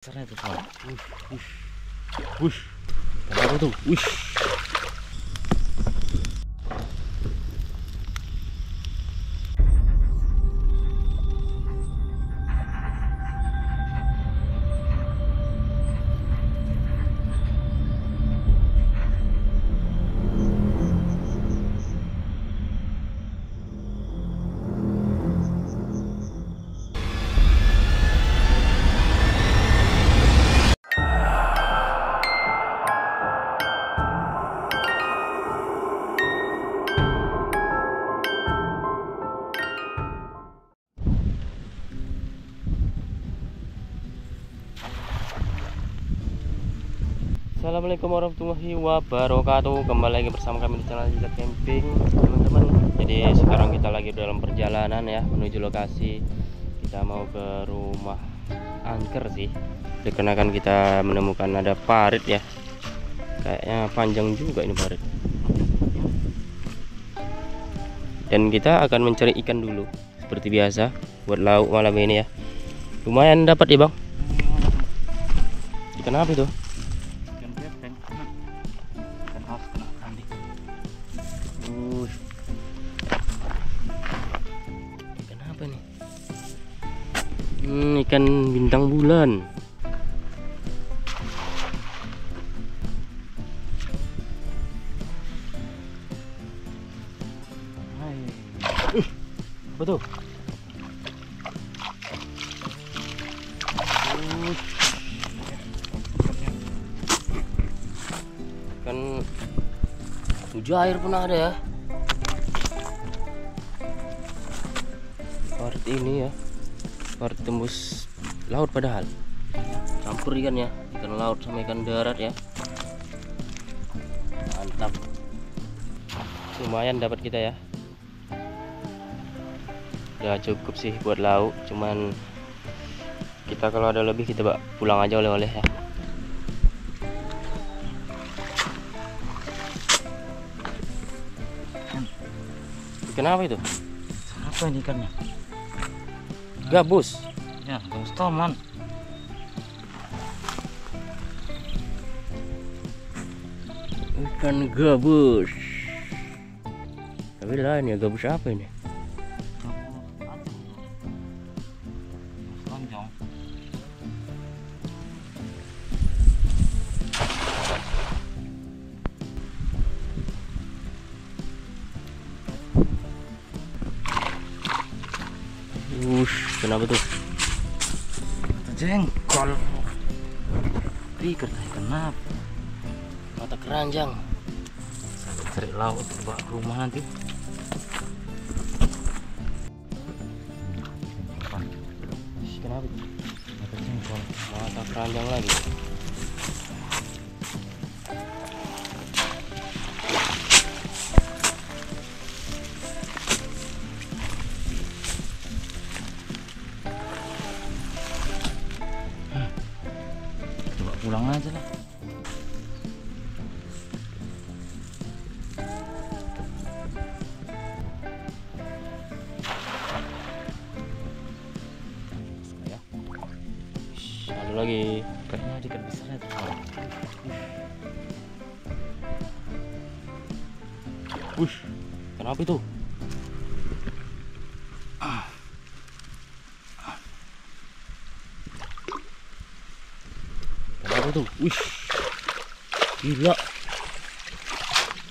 Besarnya tuh kawan. Wush. Apa tuh? Wush. Assalamualaikum warahmatullahi wabarakatuh. Kembali lagi bersama kami di channel Jikat Camping, teman-teman. Jadi sekarang kita lagi dalam perjalanan ya, menuju lokasi. Kita mau ke rumah angker sih. Dikarenakan kita menemukan ada parit ya. Kayaknya panjang juga ini parit. Dan kita akan mencari ikan dulu seperti biasa buat lauk malam ini ya. Lumayan dapat ya, Bang. Ikan apa itu? Ikan apa nih? Ikan bintang bulan. Apa tuh? Ikan mujair pun ada ya. Parit ini ya, parit tembus laut padahal. Campur ikan ya, ikan laut sama ikan darat ya. Mantap. Lumayan dapat kita ya. Udah cukup sih buat lauk, cuman kita kalau ada lebih kita pulang aja oleh-oleh ya. Ikan apa itu? Apa ini ikannya? Gabus. Ya, gabus toman. Ikan gabus. Tapi lain ya, gabus apa ini? Lonjong. Kenapa tuh? Mata jengkol. Ikan kenapa? Mata keranjang. Saya cari laut bawa ke rumah nanti. Kenapa tuh? Mata jengkol. Mata keranjang lagi. Coba pulang aja lah. Ada lagi. Kayaknya ada ikan besarnya tuh kawan. Kenapa itu? Kenapa tuh? Gila.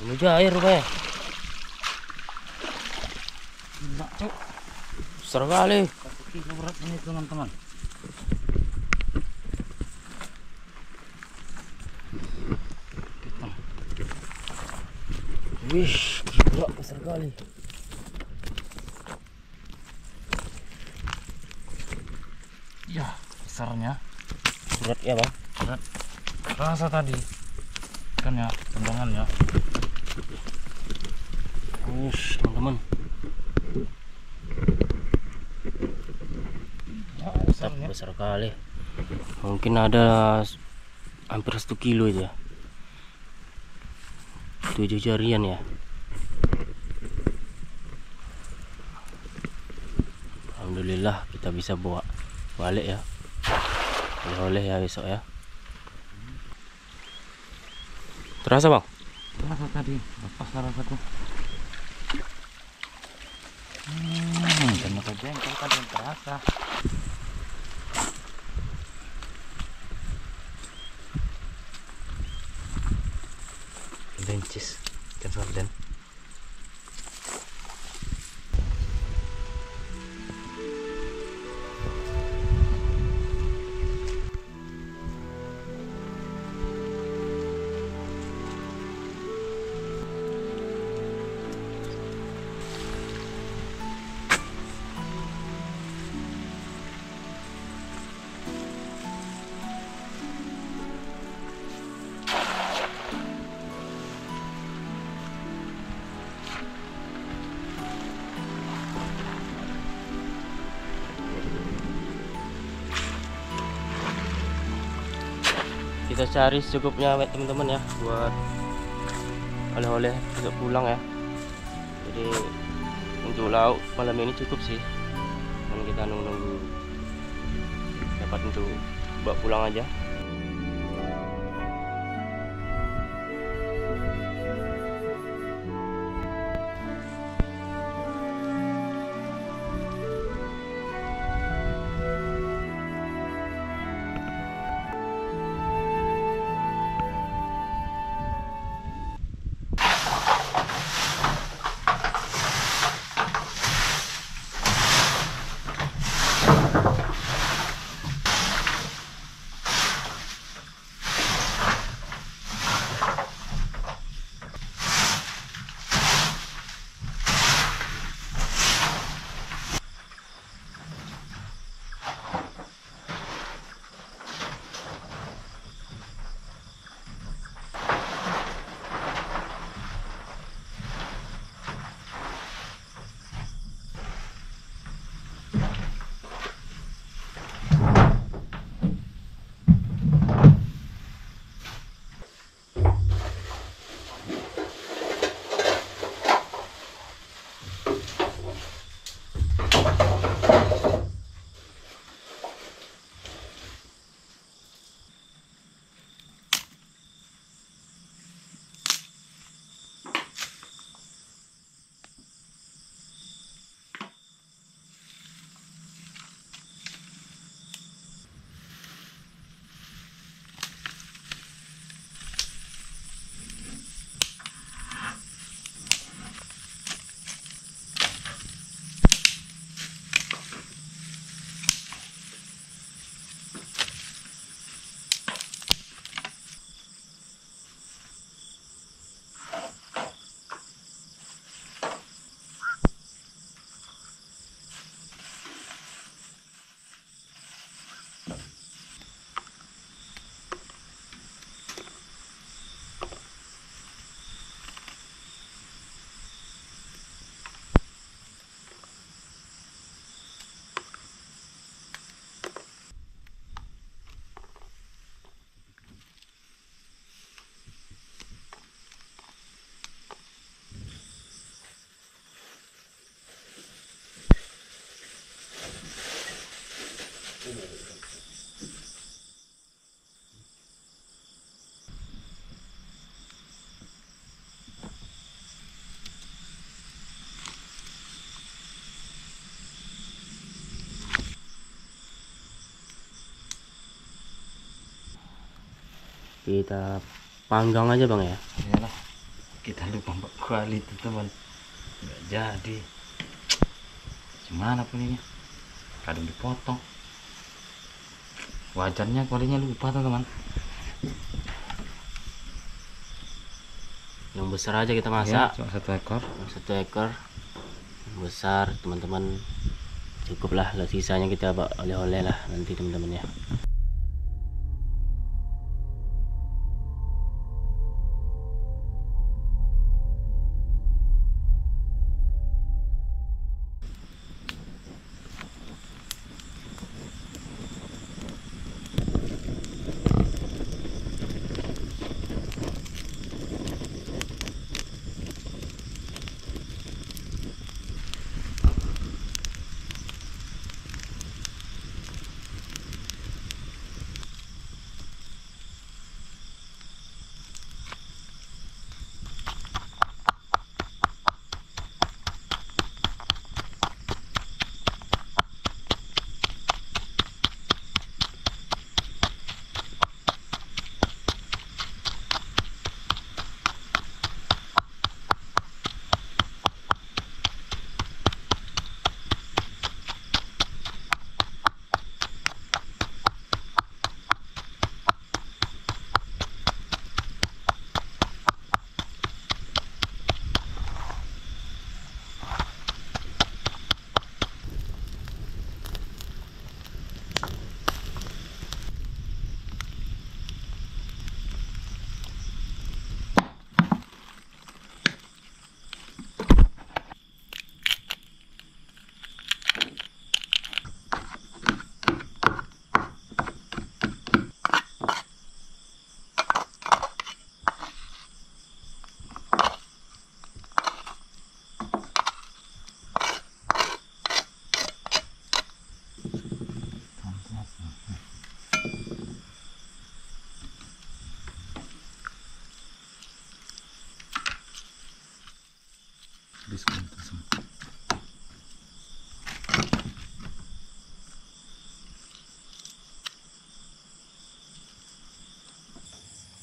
Mujair rupanya. Gila cok. Besar kali. 1 kilo berat ini teman-teman. Gila besar kali. Ya, besarnya. Berat ya, Bang. Berat. Rasa tadi ikannya, tendangannya. Teman-teman. Mantap, besar kali. Mungkin ada hampir 1 kilo itu ya. 7 jarian ya. Alhamdulillah kita bisa bawa balik ya. oleh ya besok ya. Terasa bang? Terasa tadi lepas salah satu. Ternyata jengkol tadi yang terasa. Bencis ikan sarden. Kita cari secukupnya teman-teman ya, buat oleh-oleh besok pulang ya. Jadi untuk lauk malam ini cukup sih, dan kita nunggu dapat untuk bawa pulang aja. Kita panggang aja bang ya. Iyalah, kita lupa mbak kuali itu teman, nggak jadi. Gimana pun ini, kadang dipotong. Wajarnya kualinya lupa teman. Yang besar aja kita masak. Ya, cuma 1 ekor. 1 ekor besar teman-teman, cukup lah. Sisanya kita bawa oleh-oleh lah nanti teman-teman ya.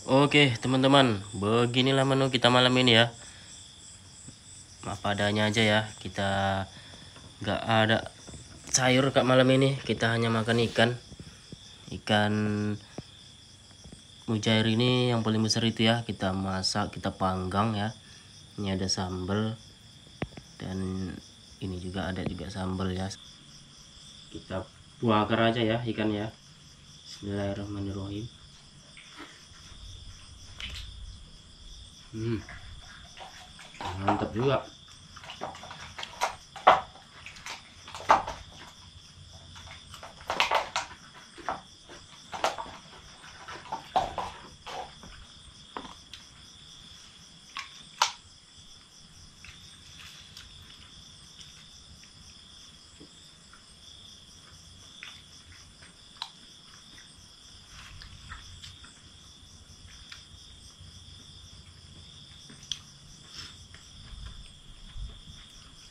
Oke teman-teman, beginilah menu kita malam ini ya. Apa adanya aja ya, kita nggak ada sayur kak malam ini, kita hanya makan ikan mujair ini yang paling besar itu ya. Kita masak, kita panggang ya. Ini ada sambal dan ini juga ada juga sambal ya. Kita bakar aja ya ikan ya. Bismillahirrahmanirrahim. Mantap juga.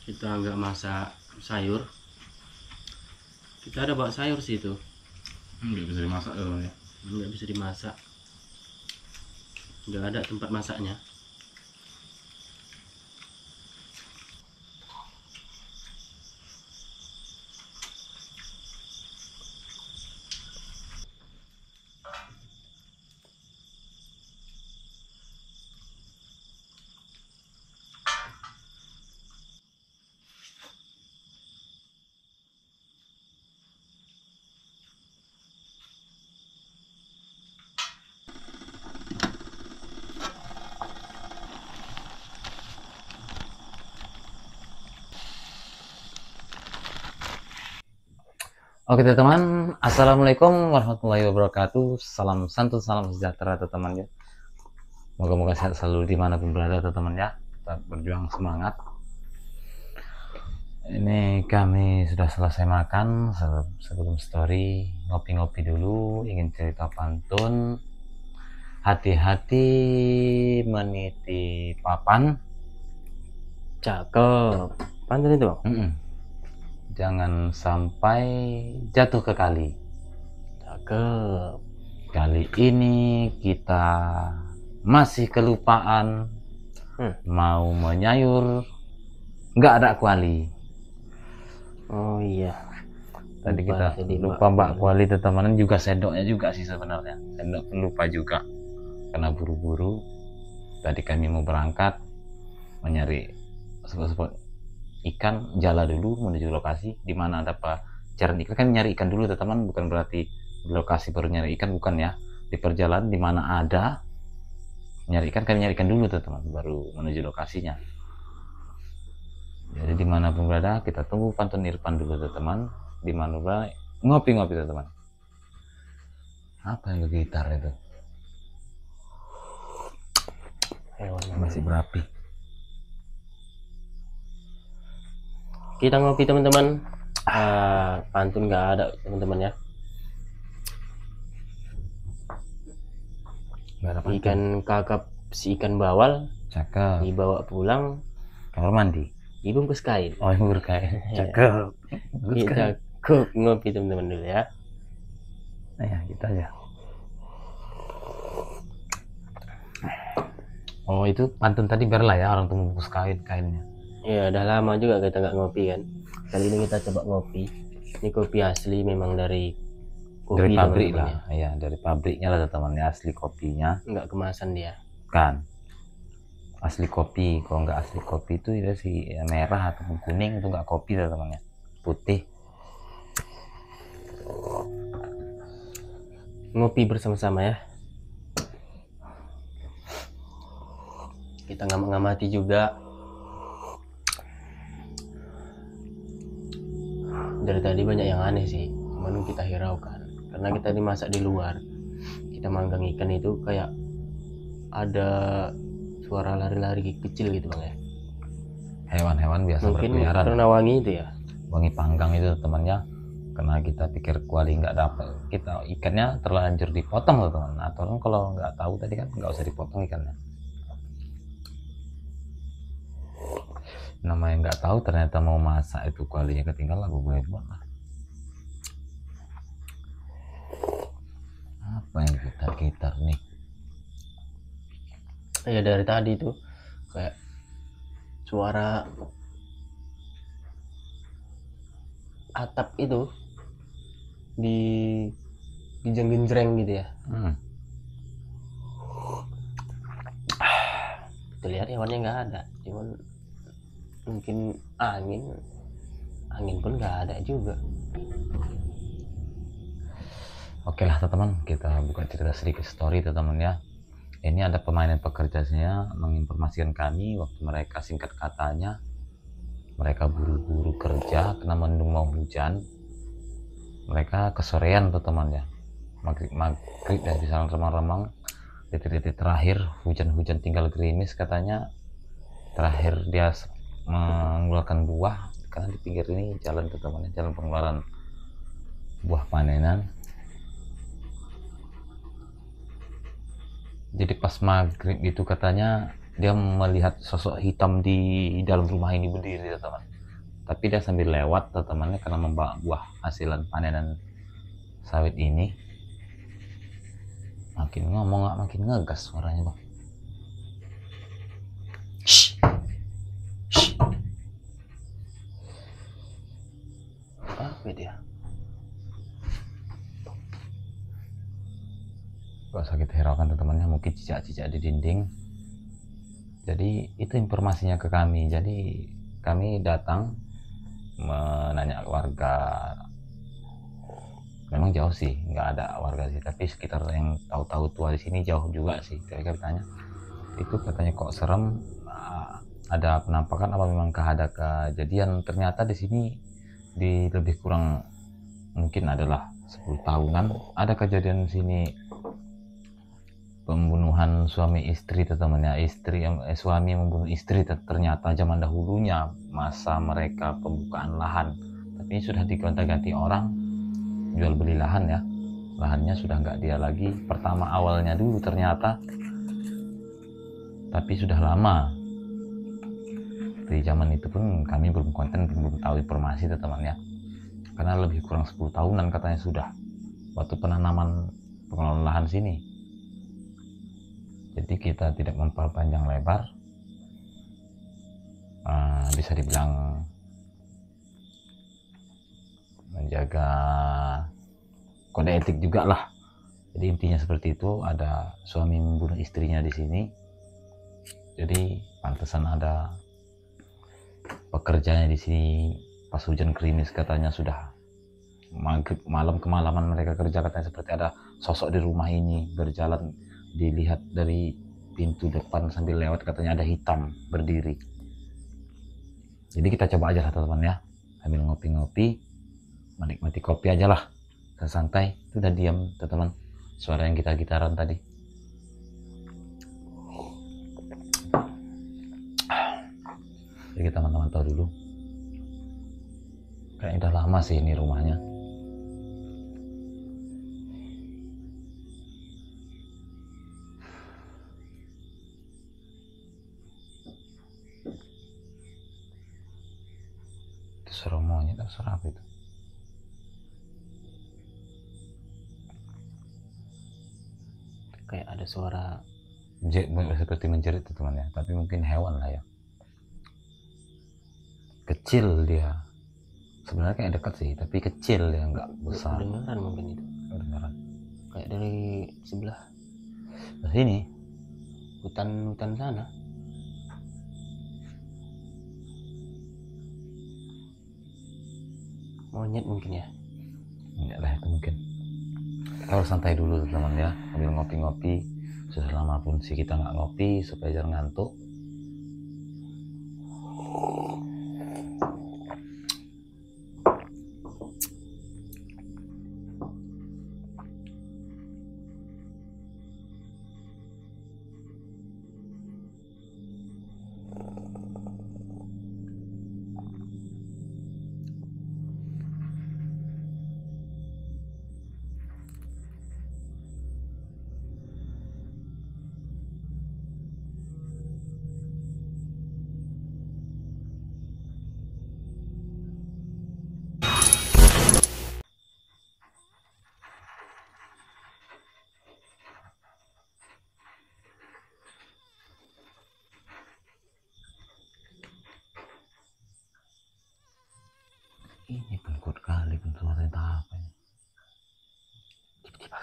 Kita nggak masak sayur, kita ada bawa sayur sih itu. Nggak bisa dimasak ya. Nggak bisa dimasak, nggak ada tempat masaknya. Oke teman-teman, assalamualaikum warahmatullahi wabarakatuh. Salam santun, salam sejahtera teman ya. Moga-moga sehat selalu dimanapun berada teman ya. Tetap berjuang semangat. Ini kami sudah selesai makan. Sebelum story, ngopi-ngopi dulu. Ingin cerita pantun. Hati-hati meniti papan. Cakep, pantun itu bang. Jangan sampai jatuh ke kali. Cakep. Kali ini kita masih kelupaan. Mau menyayur, nggak ada kuali. Oh iya. Tadi kita lupa mbak kuali teman-teman, juga sendoknya juga sih sebenarnya. Sendok lupa juga karena buru-buru. Tadi kami mau berangkat mencari spot ikan, jala dulu menuju lokasi di mana ada jaran ikan. Kan nyari ikan dulu teman-teman, bukan berarti di lokasi baru nyari ikan, bukan ya. Di perjalanan di mana ada nyari ikan, kan nyari ikan dulu teman-teman baru menuju lokasinya. Jadi dimanapun berada kita tunggu pantun Irfan dulu teman-teman. Dimana berada ngopi-ngopi teman-teman. Apa yang gitar itu? Masih berapi. Kita ngopi teman-teman. Pantun nggak ada teman-teman ya. Ikan kakap si ikan bawal. Cakep. Dibawa pulang. Kamar mandi. Dibungkus kain. Oh, dibungkus kain. Cakep. Kita ngopi teman-teman dulu ya. Nah ya, kita aja. Oh, itu pantun tadi biarlah ya, orang tuh membungkus kainnya. Iya, udah lama juga kita nggak ngopi kan. Kali ini kita coba ngopi. Ini kopi asli memang dari kopi dari pabrik teman-teman lah. Iya, dari pabriknya lah teman-teman, asli kopinya. Nggak kemasan dia. Kan. Asli kopi. Kalau nggak asli kopi itu ya si merah atau kuning itu nggak kopi teman-teman ya. Putih. Ngopi bersama-sama ya. Kita ngamati juga. Dari tadi banyak yang aneh sih, cuman kita hiraukan karena kita dimasak di luar. Kita manggang ikan itu kayak ada suara lari-lari kecil gitu bang ya. Hewan-hewan biasa mungkin berkeliaran. Karena wangi itu ya. Wangi panggang itu temannya. Karena kita pikir kuali nggak dapat, kita ikannya terlanjur dipotong teman. Atau kalau nggak tahu tadi kan nggak usah dipotong ikannya. Namanya nggak tahu, ternyata mau masak itu kualinya ketinggalan, boleh buat lah. Apa yang gitar nih? Ya dari tadi tuh kayak suara atap itu di genjreng gitu ya. Terlihat hewannya nggak ada, cuman mungkin angin pun nggak ada juga. Oke lah teman-teman, kita buka cerita sedikit story teman-teman ya. Ini ada pemain pekerjanya menginformasikan kami waktu mereka singkat katanya mereka buru-buru kerja karena mendung mau hujan. Mereka kesorean teman-teman ya. Maghrib dan di sana remang-remang, titik-titik terakhir hujan-hujan tinggal gerimis katanya. Terakhir dia mengeluarkan buah karena di pinggir ini jalan teman-teman, jalan pengeluaran buah panenan. Jadi pas maghrib itu katanya dia melihat sosok hitam di dalam rumah ini berdiri teman. Tapi dia sambil lewat teman-temannya karena membawa buah hasilan panenan sawit ini. Makin ngomong makin ngegas suaranya bang. Apa dia? Gak usah kita hiraukan teman-temannya, mungkin cicak-cicak di dinding. Jadi itu informasinya ke kami. Jadi kami datang menanya warga. Memang jauh sih, nggak ada warga sih. Tapi sekitar yang tahu-tahu tua di sini jauh juga sih. Kira-kira bertanya, itu katanya kok serem. Ada penampakan apa memangkah ada kejadian? Ternyata di sini di lebih kurang mungkin adalah 10 tahunan ada kejadian di sini. Pembunuhan suami istri teman-temannya, suami membunuh istri ternyata zaman dahulunya masa mereka pembukaan lahan, tapi ini sudah digonta-ganti orang jual beli lahan ya, lahannya sudah nggak dia lagi pertama awalnya dulu ternyata, tapi sudah lama di zaman itu pun kami belum konten, belum tahu informasi teman-teman ya, karena lebih kurang 10 tahunan katanya sudah waktu penanaman pengelolaan lahan sini. Jadi kita tidak memperpanjang lebar, bisa dibilang menjaga kode etik juga lah. Jadi intinya seperti itu, ada suami membunuh istrinya di sini. Jadi pantesan ada pekerjanya di sini pas hujan gerimis katanya sudah maghrib malam kemalaman mereka kerja katanya seperti ada sosok di rumah ini berjalan, dilihat dari pintu depan sambil lewat katanya ada hitam berdiri. Jadi kita coba aja lah teman-teman ya, sambil ngopi-ngopi menikmati kopi aja lah santai. Itu udah diam teman-teman, suara yang gitar-gitaran tadi. Jadi teman-teman tahu dulu, kayaknya udah lama sih ini rumahnya. Itu suara monyet atau suara apa itu? Kayak ada suara seperti menjerit teman ya, tapi mungkin hewan lah ya. Kecil dia sebenarnya, kayak dekat sih tapi kecil ya, nggak besar. Kedengaran mungkin itu, Kedengaran kayak dari sebelah sini hutan sana. Monyet mungkin ya. enggak lah itu mungkin. Kita harus santai dulu teman ya, sambil ngopi-ngopi. Sudah lama pun sih kita nggak ngopi supaya jangan ngantuk. Ini pun kuat kali pun suara apa ini. Tiba-tiba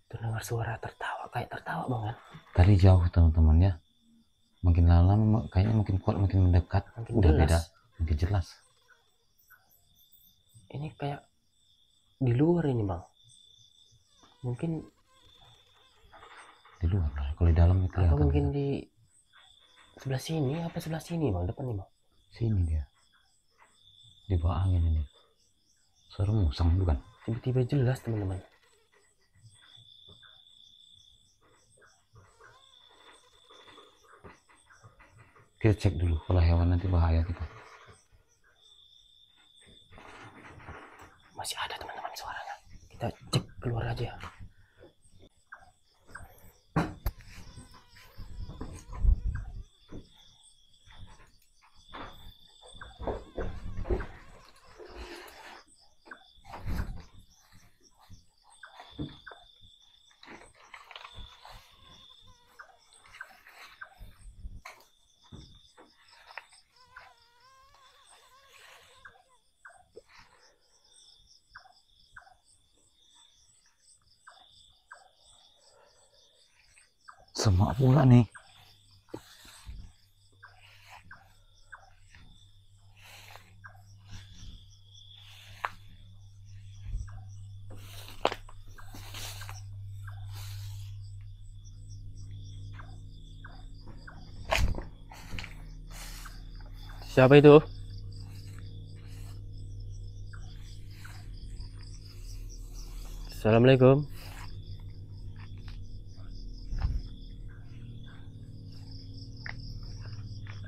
terdengar suara tertawa, kayak tertawa bang ya. Tadi jauh teman-teman ya. Makin lama kayaknya makin kuat, makin mendekat. Makin Udah jelas. beda, makin jelas. Ini kayak di luar ini bang. Mungkin Di luar lah, kalau di dalam kelihatan. apa mungkin di sebelah sini, apa sebelah sini bang, depan nih bang. Sini dia. Di bawah angin ini. Suara musang bukan? Tiba-tiba jelas teman-teman. Kita cek dulu, kalau hewan nanti bahaya kita. Masih ada teman-teman suaranya. Kita cek keluar aja. Semak pula nih. Siapa itu? Assalamualaikum.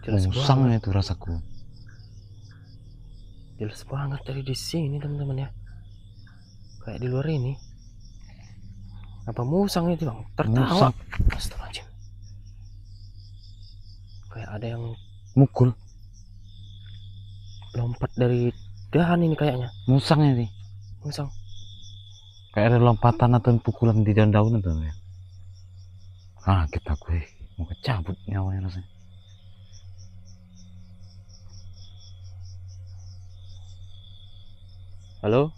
Musang itu rasaku. Jelas banget dari di sini teman-teman ya. Kayak di luar ini. Apa musang itu bang? Tertawa. Astagfirullahaladzim. Kayak ada yang mukul. Lompat dari dahan ini kayaknya. Musang ini. Musang. Kayak ada lompatan atau pukulan di daun-daunan tuh ya. Kita gue mau kecabut nyawanya rasanya. Halo?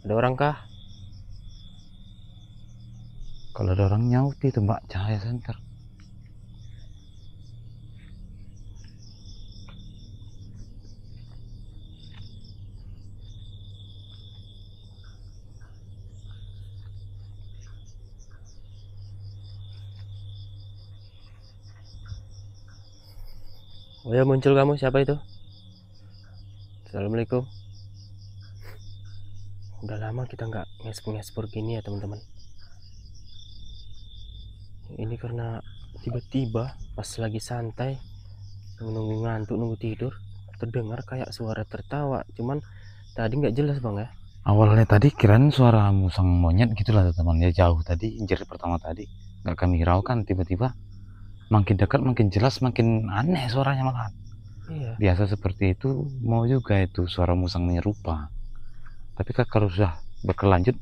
Ada orang kah? Kalau ada orang nyaut itu Mbak Cahaya Center. Oh ya, muncul kamu, siapa itu? Assalamualaikum. Udah lama kita nggak ngespor gini ya teman-teman. Ini karena tiba-tiba pas lagi santai, nunggu ngantuk, nunggu tidur, terdengar kayak suara tertawa. Cuman tadi nggak jelas bang ya. Awalnya tadi kirain suara musang monyet gitulah teman, ya jauh tadi, injir pertama tadi nggak kami hiraukan, tiba-tiba makin dekat, makin jelas, makin aneh suaranya malah. Iya. Biasa seperti itu mau juga itu suara musang menyerupa. Tapi kalau sudah berkelanjut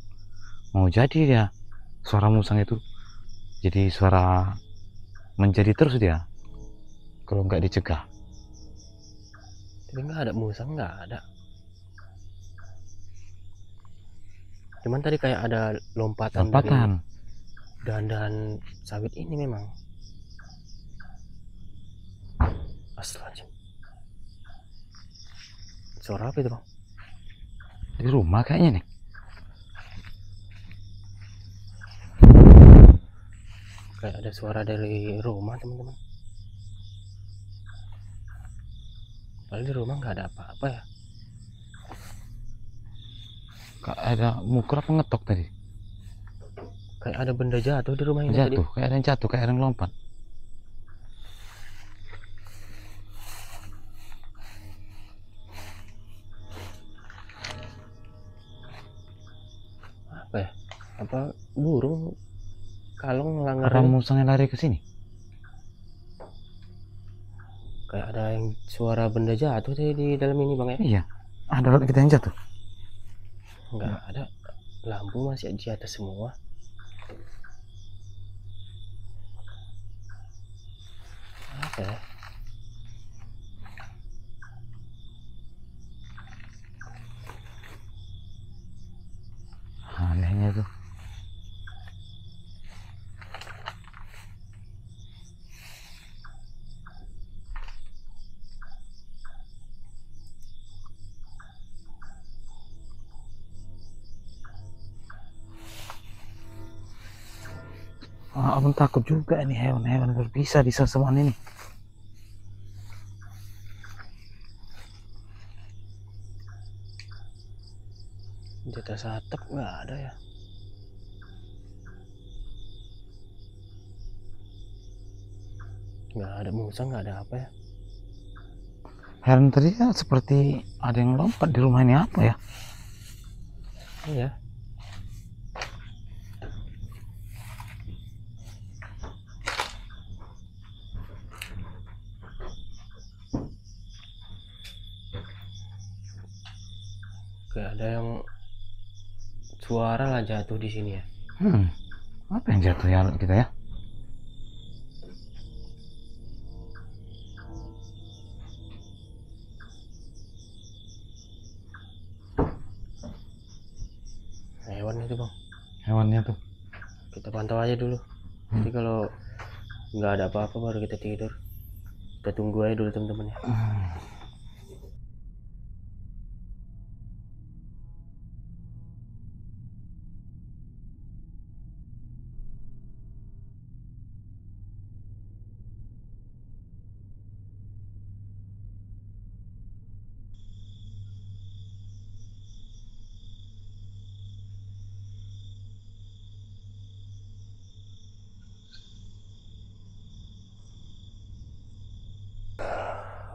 mau jadi ya suara musang itu jadi suara menjadi terus dia kalau nggak dicegah. Tapi nggak ada musang, nggak ada. Cuman tadi kayak ada lompatan. Dari dahan-dahan sawit ini memang. Astagfirullahaladzim. Suara apa itu bang? Di rumah kayaknya nih. Kayak ada suara dari rumah teman-teman. Padahal di rumah nggak ada apa-apa ya. Kayak ada mukul apa ngetok tadi. Kayak ada benda jatuh di rumah ini jatuh, tadi. kayak ada yang jatuh, kayak ada yang lompat. Apa ya? Apa burung kalong melanggar? Apa musangnya lari ke sini? Kayak ada yang suara benda jatuh tadi di dalam ini bang ya. Iya, ada kita yang jatuh. Nggak ada, lampu masih di atas semua. Apa ya? suaranya tuh. Abang takut juga ini hewan-hewan berbisa di seseman ini. Di atas atap nggak ada ya. Nggak ada musang, nggak ada apa ya. Heran tadi ya seperti ada yang lompat di rumah ini, apa ya? Iya. Kayak ada yang suara lah jatuh di sini ya. Apa yang jatuh ya kita ya? Hewan itu bang. Hewannya tuh. Kita pantau aja dulu. Nanti kalau nggak ada apa-apa baru kita tidur. Kita tunggu aja dulu teman-teman ya.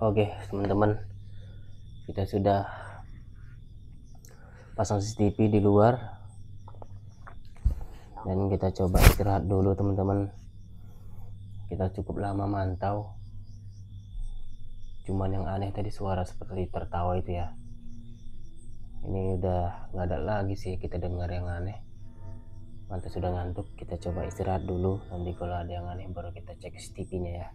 Oke teman-teman, kita sudah pasang CCTV di luar dan kita coba istirahat dulu teman-teman. Kita cukup lama mantau, cuman yang aneh tadi suara seperti tertawa itu ya. Ini udah nggak ada lagi sih kita dengar yang aneh. Mantap, sudah ngantuk, kita coba istirahat dulu. Nanti kalau ada yang aneh baru kita cek CCTV-nya ya.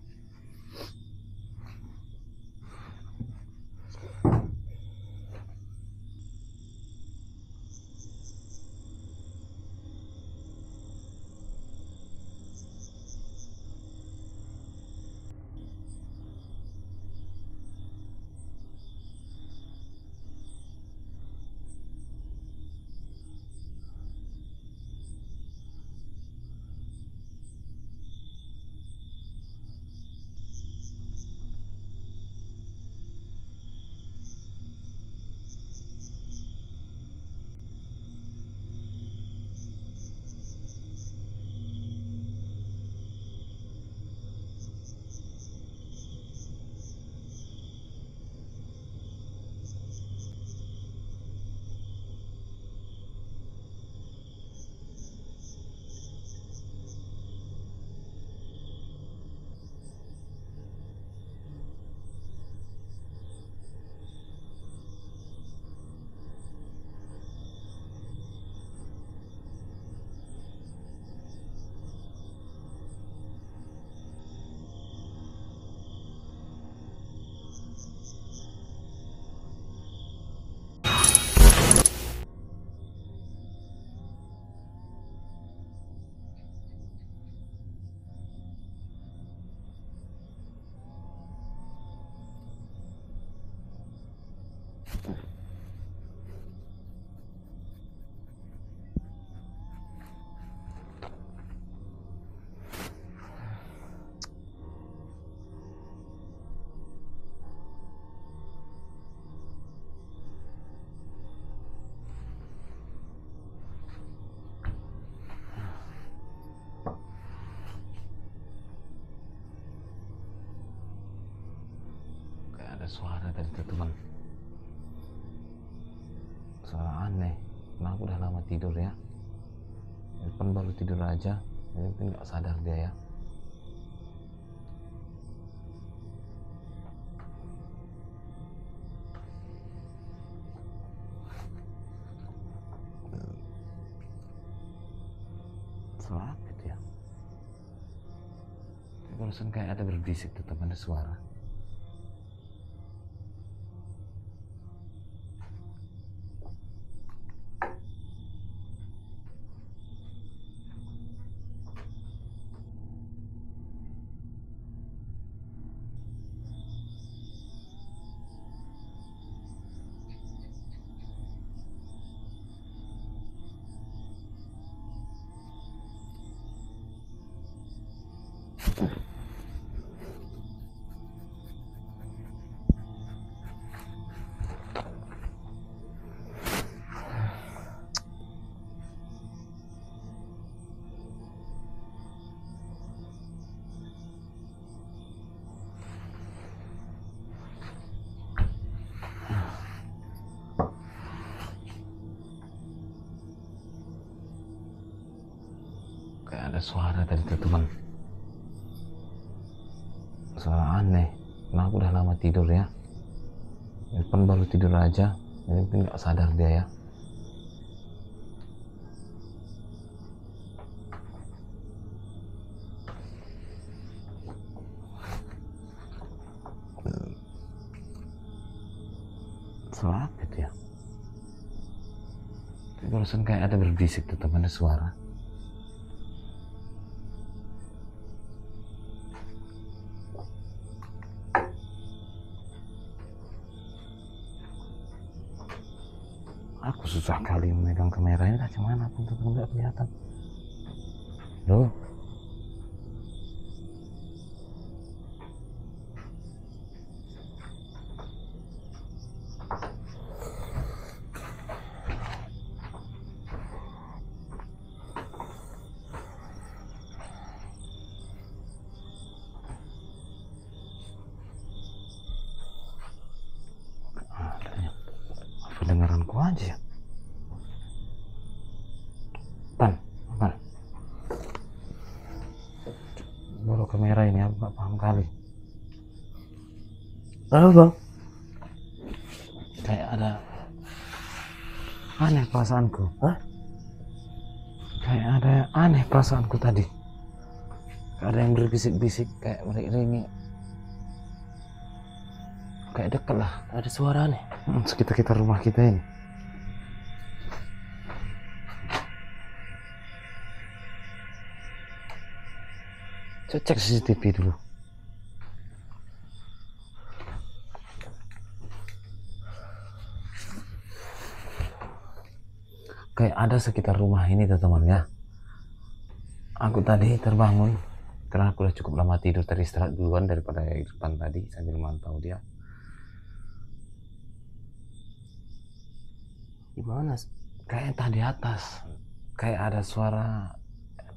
Suara tadi tuh teman, suara aneh. Nah aku udah lama tidur ya, Irfan baru tidur aja, jadi nggak sadar dia ya. Suara apa itu ya? Barusan kayak ada berbisik tuh teman, ada suara. Kayak ada suara tadi tuh teman, suara aneh. Nah aku udah lama tidur ya, Irfan baru tidur aja, jadi mungkin nggak sadar dia ya. Suara apa itu ya? Barusan kayak ada berbisik tuh teman, ada suara. Aku susah kali memegang kamera ini, dari mana pun tuh nggak kelihatan. Loh, pendengaranku aja ya. Pan, baru kamera ini aku nggak paham kali. Halo bang. Kayak ada aneh perasaanku. Hah? Kayak ada aneh perasaanku tadi. Kayak ada yang berbisik-bisik, kayak meringik. Kayak dekat lah. Ada suara aneh. Sekitar rumah kita ini. Coba cek CCTV dulu. Kayak ada sekitar rumah ini teman ya. Aku tadi terbangun karena aku udah cukup lama tidur, teristirahat duluan daripada Irfan tadi sambil mantau dia. Gimana? Kayak tadi atas, kayak ada suara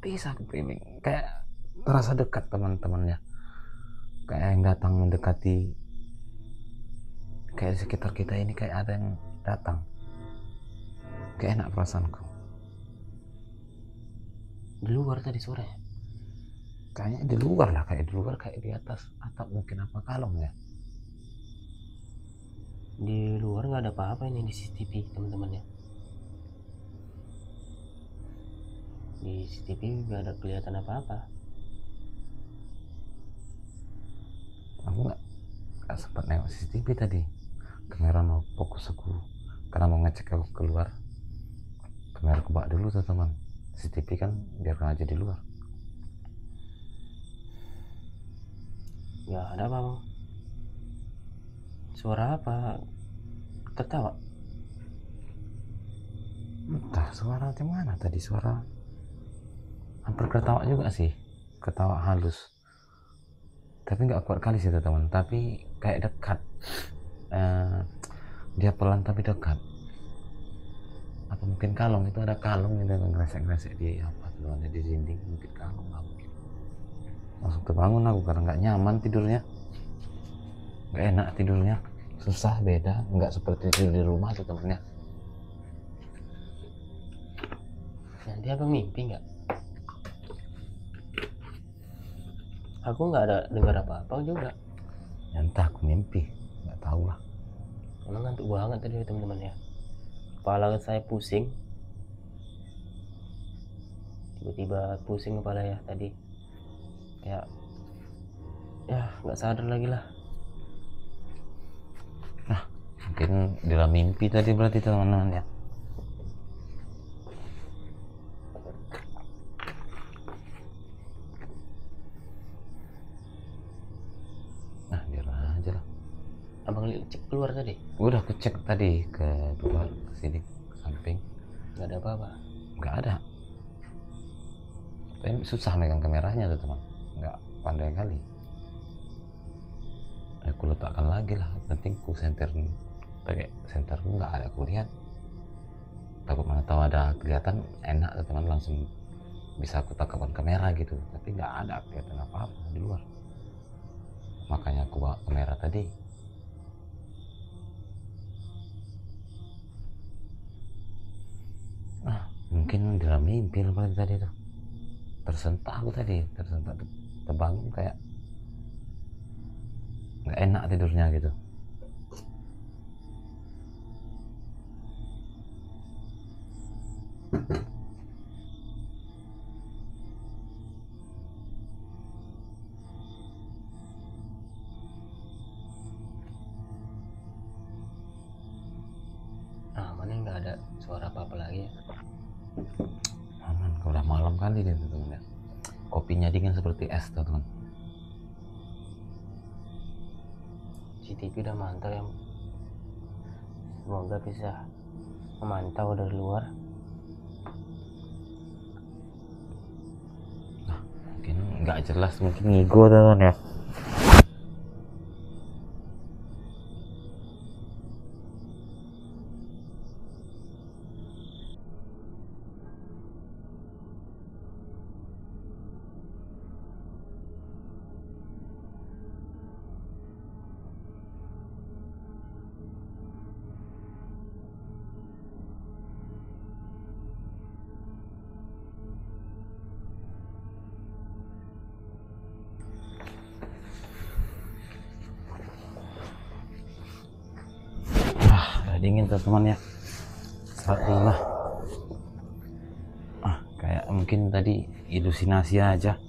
bisa kepiling, kayak terasa dekat teman-temannya, kayak yang datang mendekati, kayak di sekitar kita ini kayak ada yang datang. Kayak enak perasaanku. Di luar tadi suaranya. Kayaknya di luar lah, kayak di luar, kayak di atas atap mungkin, apa kalong ya. Di luar nggak ada apa-apa ini di CCTV teman-teman ya. Di CCTV nggak ada kelihatan apa-apa. Aku nggak sempat nengok CCTV tadi. Kamera mau fokus aku karena mau ngecek aku keluar. Kamera aku bawa dulu tuh teman. CCTV kan biarkan aja di luar. Nggak ada apa bang. Suara apa? Ketawa? Entah suara di mana tadi, suara hampir ketawa juga sih, ketawa halus. Tapi nggak kuat kali sih teman, tapi kayak dekat. Dia pelan tapi dekat. Apa mungkin kalong, itu ada kalong yang ngeresek-ngeresek dia apa tuh di dinding, mungkin kalong lah mungkin. Langsung terbangun aku karena nggak nyaman tidurnya, nggak enak tidurnya, susah, beda, nggak seperti tidur di rumah tuh temennya. Nanti abang mimpi nggak? Aku nggak ada dengar apa-apa juga. Ya entah aku mimpi, nggak tahu lah. Emang ngantuk banget tadi teman-teman ya. Kepala saya pusing. Tiba-tiba pusing kepala ya tadi. Kayak ya nggak sadar lagi lah. Nah, mungkin di dalam mimpi tadi berarti teman-teman ya. Nah, biar aja lah. Abang cek keluar tadi? Udah aku cek tadi ke luar, ke sini, ke samping. Nggak ada apa-apa? Nggak ada. Tapi susah megang kameranya tuh teman. pandai kali. Aku letakkan lagi lah, penting ku senter, pakai senterku nggak ada aku lihat. Takut mana tahu ada kelihatan enak teman, langsung bisa aku tangkapkan kamera gitu, tapi nggak ada kelihatan apa-apa di luar. Makanya aku bawa kamera tadi. Mungkin dalam mimpi paling tadi tuh tersentak aku tadi, terbangun kayak nggak enak tidurnya gitu. Mana nggak ada suara apa-apa lagi ya. Aman, kalau udah malam kali gitu teman ya. Kopinya dingin seperti es tuh teman. CCTV udah mantau ya, semoga bisa memantau dari luar. Mungkin nggak jelas, mungkin ngigo teman ya. Dingin teman-teman ya. Saatnya kayak mungkin tadi ilusinasi aja.